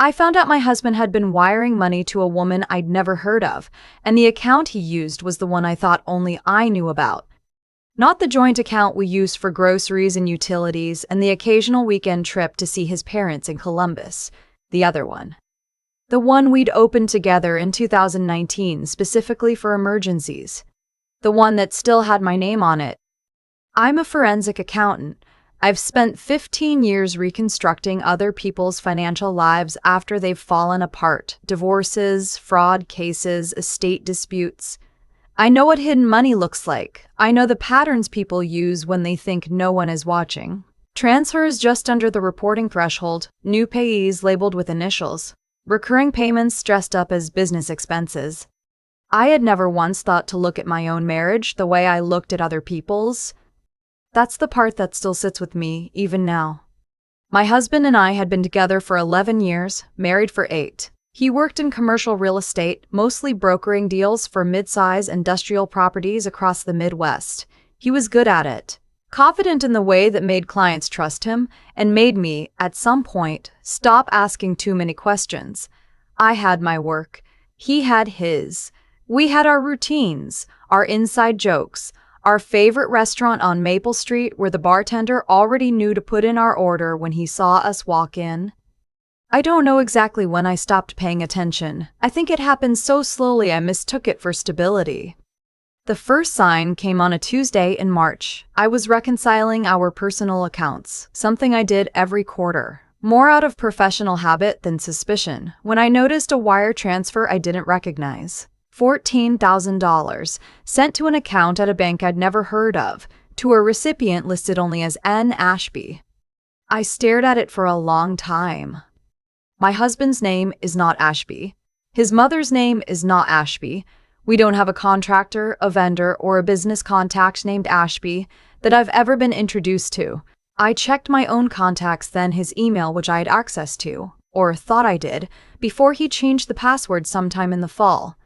I found out my husband had been wiring money to a woman I'd never heard of, and the account he used was the one I thought only I knew about. Not the joint account we used for groceries and utilities and the occasional weekend trip to see his parents in Columbus. The other one. The one we'd opened together in 2019 specifically for emergencies. The one that still had my name on it. I'm a forensic accountant. I've spent 15 years reconstructing other people's financial lives after they've fallen apart. Divorces, fraud cases, estate disputes. I know what hidden money looks like. I know the patterns people use when they think no one is watching. Transfers just under the reporting threshold, new payees labeled with initials, recurring payments dressed up as business expenses. I had never once thought to look at my own marriage the way I looked at other people's. That's the part that still sits with me, even now. My husband and I had been together for 11 years, married for 8. He worked in commercial real estate, mostly brokering deals for mid-size industrial properties across the Midwest. He was good at it, confident in the way that made clients trust him, and made me, at some point, stop asking too many questions. I had my work. He had his. We had our routines, our inside jokes, our favorite restaurant on Maple Street where the bartender already knew to put in our order when he saw us walk in. I don't know exactly when I stopped paying attention. I think it happened so slowly I mistook it for stability. The first sign came on a Tuesday in March. I was reconciling our personal accounts, something I did every quarter, more out of professional habit than suspicion, when I noticed a wire transfer I didn't recognize. $14,000, sent to an account at a bank I'd never heard of, to a recipient listed only as N. Ashby. I stared at it for a long time. My husband's name is not Ashby. His mother's name is not Ashby. We don't have a contractor, a vendor, or a business contact named Ashby that I've ever been introduced to. I checked my own contacts, then his email, which I had access to, or thought I did, before he changed the password sometime in the fall.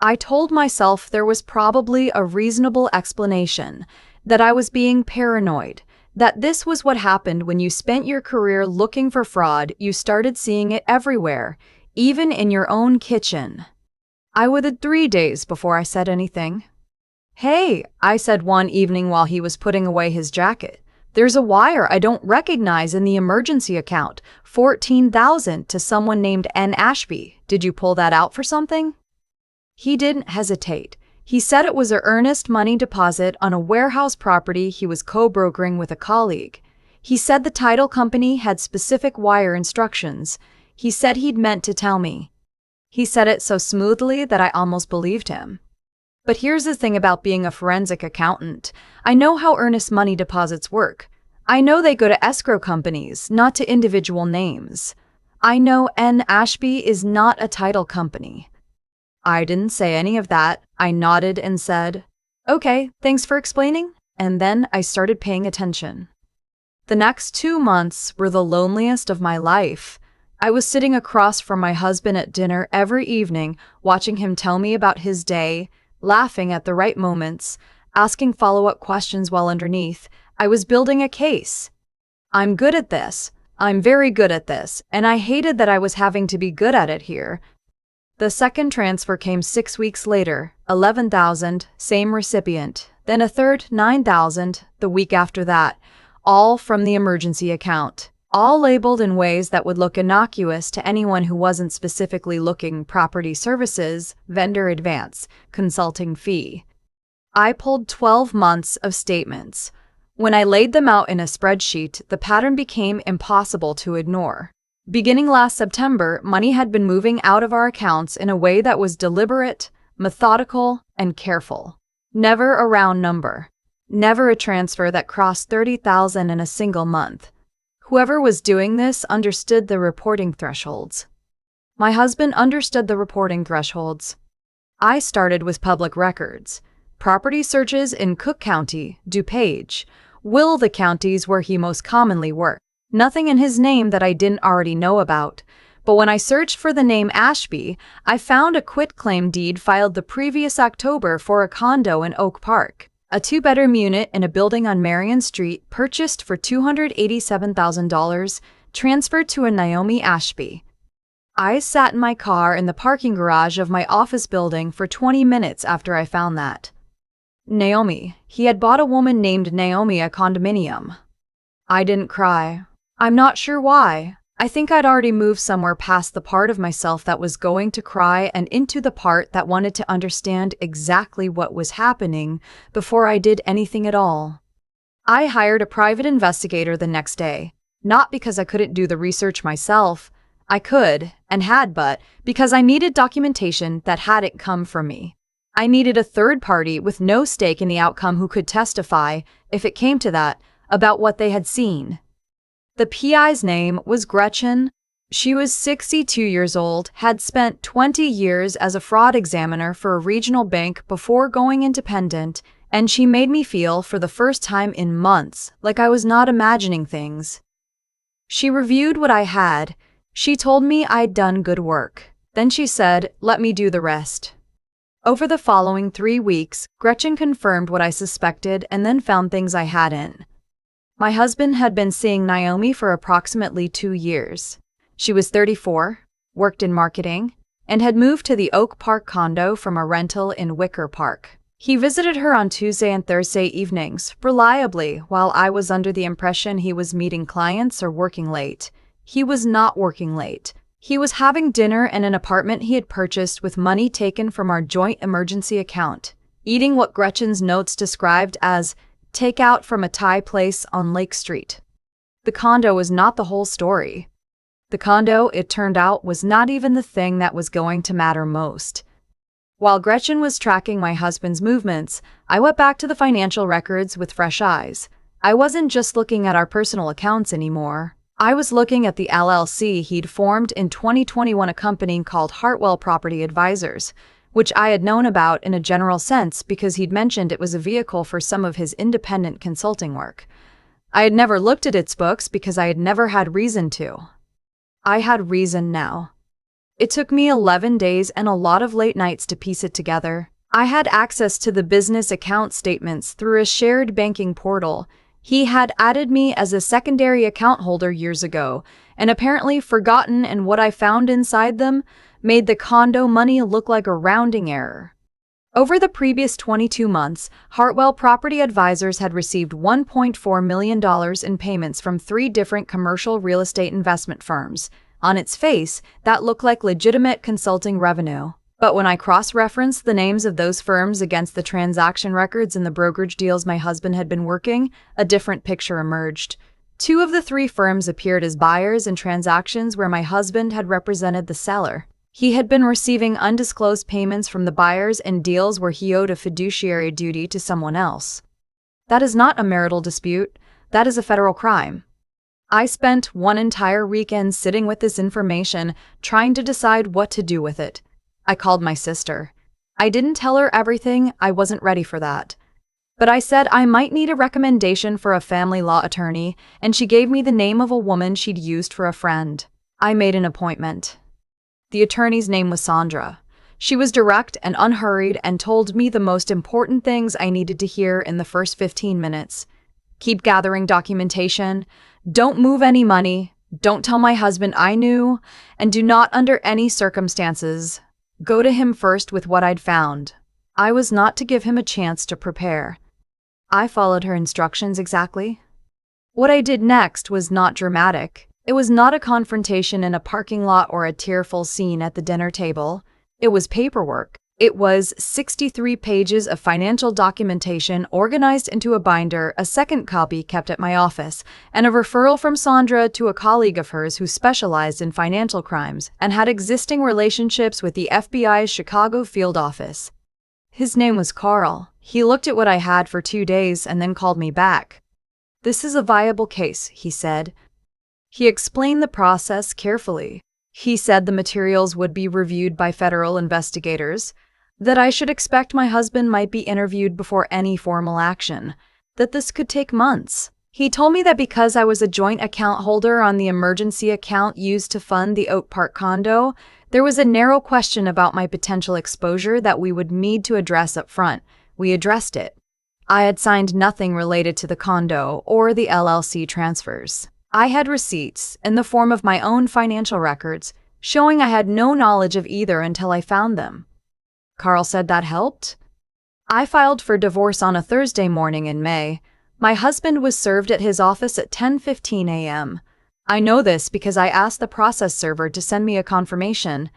I told myself there was probably a reasonable explanation, that I was being paranoid, that this was what happened when you spent your career looking for fraud. You started seeing it everywhere, even in your own kitchen. I waited 3 days before I said anything. "Hey," I said one evening while he was putting away his jacket. "There's a wire I don't recognize in the emergency account, $14,000 to someone named N. Ashby. Did you pull that out for something?" He didn't hesitate. He said it was an earnest money deposit on a warehouse property he was co-brokering with a colleague. He said the title company had specific wire instructions. He said he'd meant to tell me. He said it so smoothly that I almost believed him. But here's the thing about being a forensic accountant. I know how earnest money deposits work. I know they go to escrow companies, not to individual names. I know N. Ashby is not a title company. I didn't say any of that. I nodded and said, "Okay, thanks for explaining." And then I started paying attention. The next 2 months were the loneliest of my life. I was sitting across from my husband at dinner every evening, watching him tell me about his day, laughing at the right moments, asking follow-up questions while underneath, I was building a case. I'm good at this. I'm very good at this, and I hated that I was having to be good at it here. The second transfer came 6 weeks later, $11,000, same recipient. Then a third, $9,000, the week after that, all from the emergency account. All labeled in ways that would look innocuous to anyone who wasn't specifically looking: property services, vendor advance, consulting fee. I pulled 12 months of statements. When I laid them out in a spreadsheet, the pattern became impossible to ignore. Beginning last September, money had been moving out of our accounts in a way that was deliberate, methodical, and careful. Never a round number. Never a transfer that crossed $30,000 in a single month. Whoever was doing this understood the reporting thresholds. My husband understood the reporting thresholds. I started with public records. Property searches in Cook County, DuPage, Will, the counties where he most commonly worked. Nothing in his name that I didn't already know about. But when I searched for the name Ashby, I found a quitclaim deed filed the previous October for a condo in Oak Park, a 2-bedroom unit in a building on Marion Street, purchased for $287,000, transferred to a Naomi Ashby. I sat in my car in the parking garage of my office building for 20 minutes after I found that. Naomi. He had bought a woman named Naomi a condominium. I didn't cry. I'm not sure why. I think I'd already moved somewhere past the part of myself that was going to cry and into the part that wanted to understand exactly what was happening before I did anything at all. I hired a private investigator the next day, not because I couldn't do the research myself. I could, and had, but because I needed documentation that hadn't come from me. I needed a third party with no stake in the outcome who could testify, if it came to that, about what they had seen. The PI's name was Gretchen. She was 62 years old, had spent 20 years as a fraud examiner for a regional bank before going independent, and she made me feel, for the first time in months, like I was not imagining things. She reviewed what I had. She told me I'd done good work. Then she said, "Let me do the rest." Over the following 3 weeks, Gretchen confirmed what I suspected and then found things I hadn't. My husband had been seeing Naomi for approximately 2 years. She was 34, worked in marketing, and had moved to the Oak Park condo from a rental in Wicker Park. He visited her on Tuesday and Thursday evenings, reliably, while I was under the impression he was meeting clients or working late. He was not working late. He was having dinner in an apartment he had purchased with money taken from our joint emergency account, eating what Gretchen's notes described as takeout from a Thai place on Lake Street. The condo was not the whole story. The condo, it turned out, was not even the thing that was going to matter most. While Gretchen was tracking my husband's movements, I went back to the financial records with fresh eyes. I wasn't just looking at our personal accounts anymore. I was looking at the LLC he'd formed in 2021, a company called Hartwell Property Advisors, which I had known about in a general sense because he'd mentioned it was a vehicle for some of his independent consulting work. I had never looked at its books because I had never had reason to. I had reason now. It took me 11 days and a lot of late nights to piece it together. I had access to the business account statements through a shared banking portal. He had added me as a secondary account holder years ago, and apparently forgotten, and what I found inside them made the condo money look like a rounding error. Over the previous 22 months, Hartwell Property Advisors had received $1.4 million in payments from 3 different commercial real estate investment firms. On its face, that looked like legitimate consulting revenue. But when I cross-referenced the names of those firms against the transaction records in the brokerage deals my husband had been working, a different picture emerged. 2 of the 3 firms appeared as buyers in transactions where my husband had represented the seller. He had been receiving undisclosed payments from the buyers in deals where he owed a fiduciary duty to someone else. That is not a marital dispute. That is a federal crime. I spent one entire weekend sitting with this information, trying to decide what to do with it. I called my sister. I didn't tell her everything. I wasn't ready for that. But I said I might need a recommendation for a family law attorney, and she gave me the name of a woman she'd used for a friend. I made an appointment. The attorney's name was Sandra. She was direct and unhurried and told me the most important things I needed to hear in the first 15 minutes. Keep gathering documentation. Don't move any money. Don't tell my husband I knew. And do not, under any circumstances, go to him first with what I'd found. I was not to give him a chance to prepare. I followed her instructions exactly. What I did next was not dramatic. It was not a confrontation in a parking lot or a tearful scene at the dinner table. It was paperwork. It was 63 pages of financial documentation organized into a binder, a second copy kept at my office, and a referral from Sandra to a colleague of hers who specialized in financial crimes and had existing relationships with the FBI's Chicago field office. His name was Carl. He looked at what I had for 2 days and then called me back. "This is a viable case," he said. He explained the process carefully. He said the materials would be reviewed by federal investigators, that I should expect my husband might be interviewed before any formal action, that this could take months. He told me that because I was a joint account holder on the emergency account used to fund the Oak Park condo, there was a narrow question about my potential exposure that we would need to address up front. We addressed it. I had signed nothing related to the condo or the LLC transfers. I had receipts, in the form of my own financial records, showing I had no knowledge of either until I found them. Carl said that helped? I filed for divorce on a Thursday morning in May. My husband was served at his office at 10:15 a.m. I know this because I asked the process server to send me a confirmation.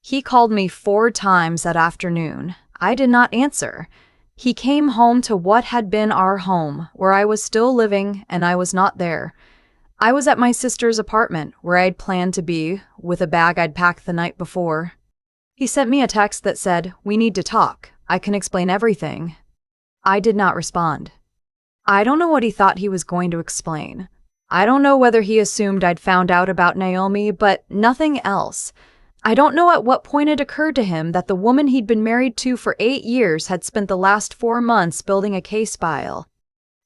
He called me 4 times that afternoon. I did not answer. He came home to what had been our home, where I was still living, and I was not there. I was at my sister's apartment, where I'd planned to be, with a bag I'd packed the night before. He sent me a text that said, "We need to talk. I can explain everything." I did not respond. I don't know what he thought he was going to explain. I don't know whether he assumed I'd found out about Naomi, but nothing else. I don't know at what point it occurred to him that the woman he'd been married to for 8 years had spent the last 4 months building a case file.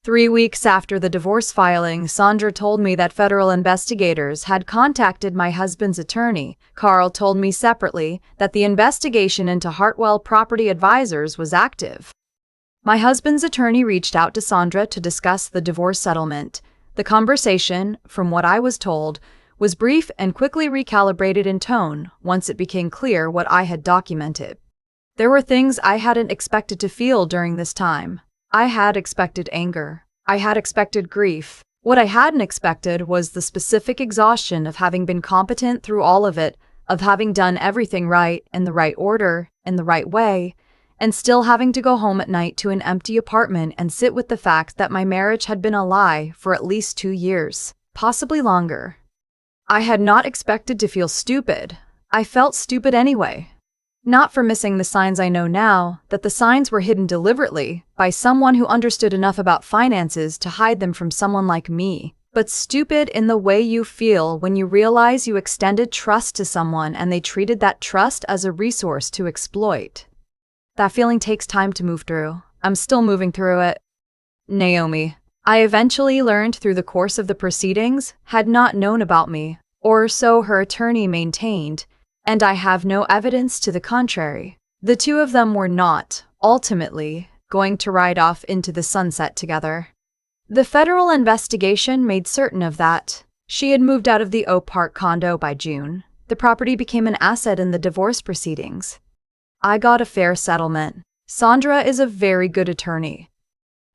3 weeks after the divorce filing, Sandra told me that federal investigators had contacted my husband's attorney. Carl told me separately that the investigation into Hartwell Property Advisors was active. My husband's attorney reached out to Sandra to discuss the divorce settlement. The conversation, from what I was told, was brief and quickly recalibrated in tone once it became clear what I had documented. There were things I hadn't expected to feel during this time. I had expected anger. I had expected grief. What I hadn't expected was the specific exhaustion of having been competent through all of it, of having done everything right, in the right order, in the right way, and still having to go home at night to an empty apartment and sit with the fact that my marriage had been a lie for at least 2 years, possibly longer. I had not expected to feel stupid. I felt stupid anyway. Not for missing the signs I know now, that the signs were hidden deliberately by someone who understood enough about finances to hide them from someone like me, but stupid in the way you feel when you realize you extended trust to someone and they treated that trust as a resource to exploit. That feeling takes time to move through. I'm still moving through it. Naomi, I eventually learned through the course of the proceedings, had not known about me, or so her attorney maintained, and I have no evidence to the contrary. The two of them were not, ultimately, going to ride off into the sunset together. The federal investigation made certain of that. She had moved out of the Oak Park condo by June. The property became an asset in the divorce proceedings. I got a fair settlement. Sandra is a very good attorney.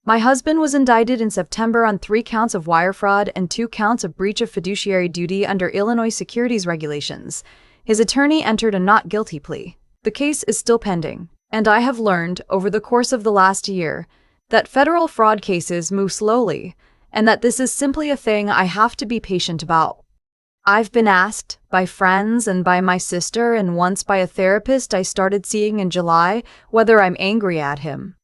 My husband was indicted in September on 3 counts of wire fraud and 2 counts of breach of fiduciary duty under Illinois securities regulations. His attorney entered a not guilty plea. The case is still pending, and I have learned over the course of the last year that federal fraud cases move slowly, and that this is simply a thing I have to be patient about. I've been asked by friends and by my sister and once by a therapist I started seeing in July whether I'm angry at him.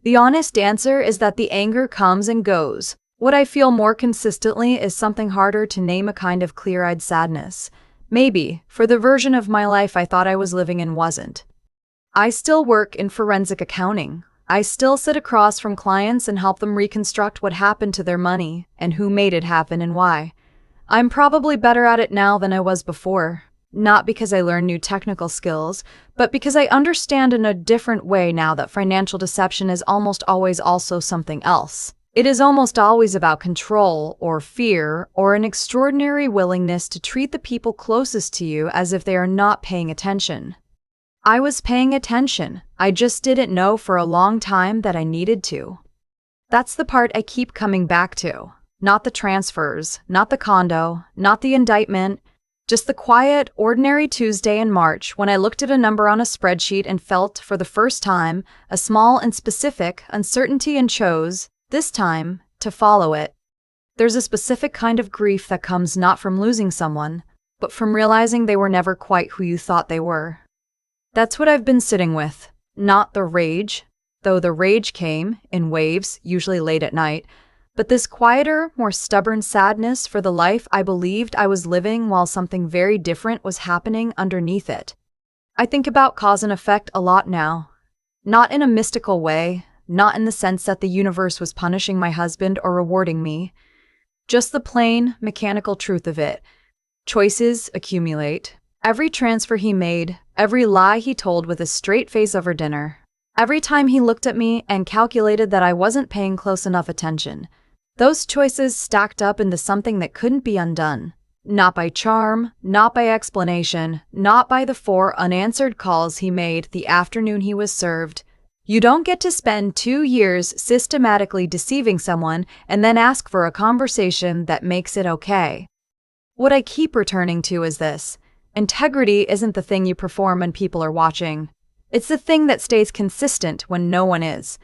The honest answer is that the anger comes and goes. What I feel more consistently is something harder to name, a kind of clear-eyed sadness. Maybe, for the version of my life I thought I was living in wasn't. I still work in forensic accounting. I still sit across from clients and help them reconstruct what happened to their money and who made it happen and why. I'm probably better at it now than I was before. Not because I learned new technical skills, but because I understand in a different way now that financial deception is almost always also something else. It is almost always about control or fear or an extraordinary willingness to treat the people closest to you as if they are not paying attention. I was paying attention. I just didn't know for a long time that I needed to. That's the part I keep coming back to. Not the transfers, not the condo, not the indictment. Just the quiet, ordinary Tuesday in March when I looked at a number on a spreadsheet and felt, for the first time, a small and specific uncertainty and chose, this time, to follow it. There's a specific kind of grief that comes not from losing someone, but from realizing they were never quite who you thought they were. That's what I've been sitting with, not the rage, though the rage came, in waves, usually late at night, but this quieter, more stubborn sadness for the life I believed I was living while something very different was happening underneath it. I think about cause and effect a lot now. Not in a mystical way, not in the sense that the universe was punishing my husband or rewarding me. Just the plain, mechanical truth of it. Choices accumulate. Every transfer he made, every lie he told with a straight face over dinner, every time he looked at me and calculated that I wasn't paying close enough attention. Those choices stacked up into something that couldn't be undone. Not by charm, not by explanation, not by the 4 unanswered calls he made the afternoon he was served. You don't get to spend 2 years systematically deceiving someone and then ask for a conversation that makes it okay. What I keep returning to is this: integrity isn't the thing you perform when people are watching. It's the thing that stays consistent when no one is.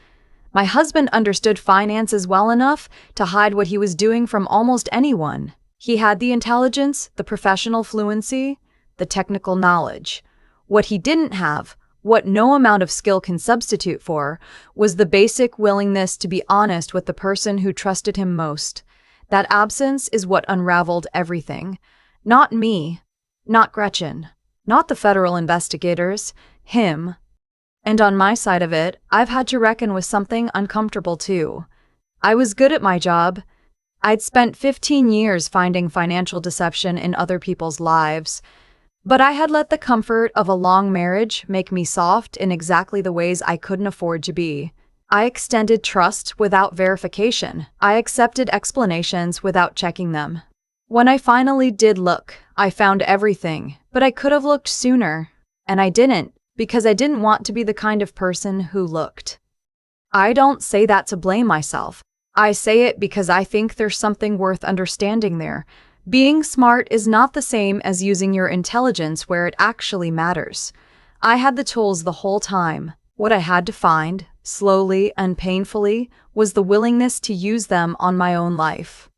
My husband understood finances well enough to hide what he was doing from almost anyone. He had the intelligence, the professional fluency, the technical knowledge. What he didn't have, what no amount of skill can substitute for, was the basic willingness to be honest with the person who trusted him most. That absence is what unraveled everything. Not me, not Gretchen, not the federal investigators, him. And on my side of it, I've had to reckon with something uncomfortable too. I was good at my job. I'd spent 15 years finding financial deception in other people's lives, but I had let the comfort of a long marriage make me soft in exactly the ways I couldn't afford to be. I extended trust without verification. I accepted explanations without checking them. When I finally did look, I found everything, but I could have looked sooner, and I didn't, because I didn't want to be the kind of person who looked. I don't say that to blame myself. I say it because I think there's something worth understanding there. Being smart is not the same as using your intelligence where it actually matters. I had the tools the whole time. What I had to find, slowly and painfully, was the willingness to use them on my own life.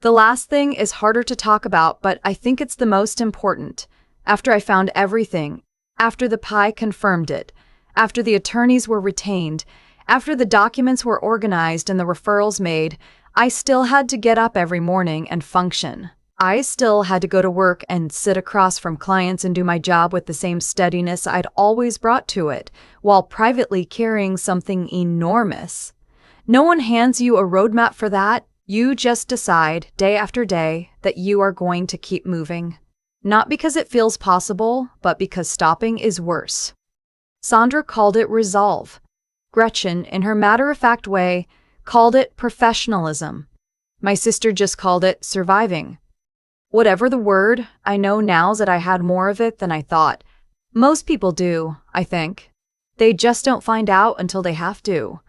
The last thing is harder to talk about, but I think it's the most important. After I found everything, after the PI confirmed it, after the attorneys were retained, after the documents were organized and the referrals made, I still had to get up every morning and function. I still had to go to work and sit across from clients and do my job with the same steadiness I'd always brought to it, while privately carrying something enormous. No one hands you a roadmap for that. You just decide, day after day, that you are going to keep moving. Not because it feels possible, but because stopping is worse. Sandra called it resolve. Gretchen, in her matter-of-fact way, called it professionalism. My sister just called it surviving. Whatever the word, I know now that I had more of it than I thought. Most people do, I think. They just don't find out until they have to.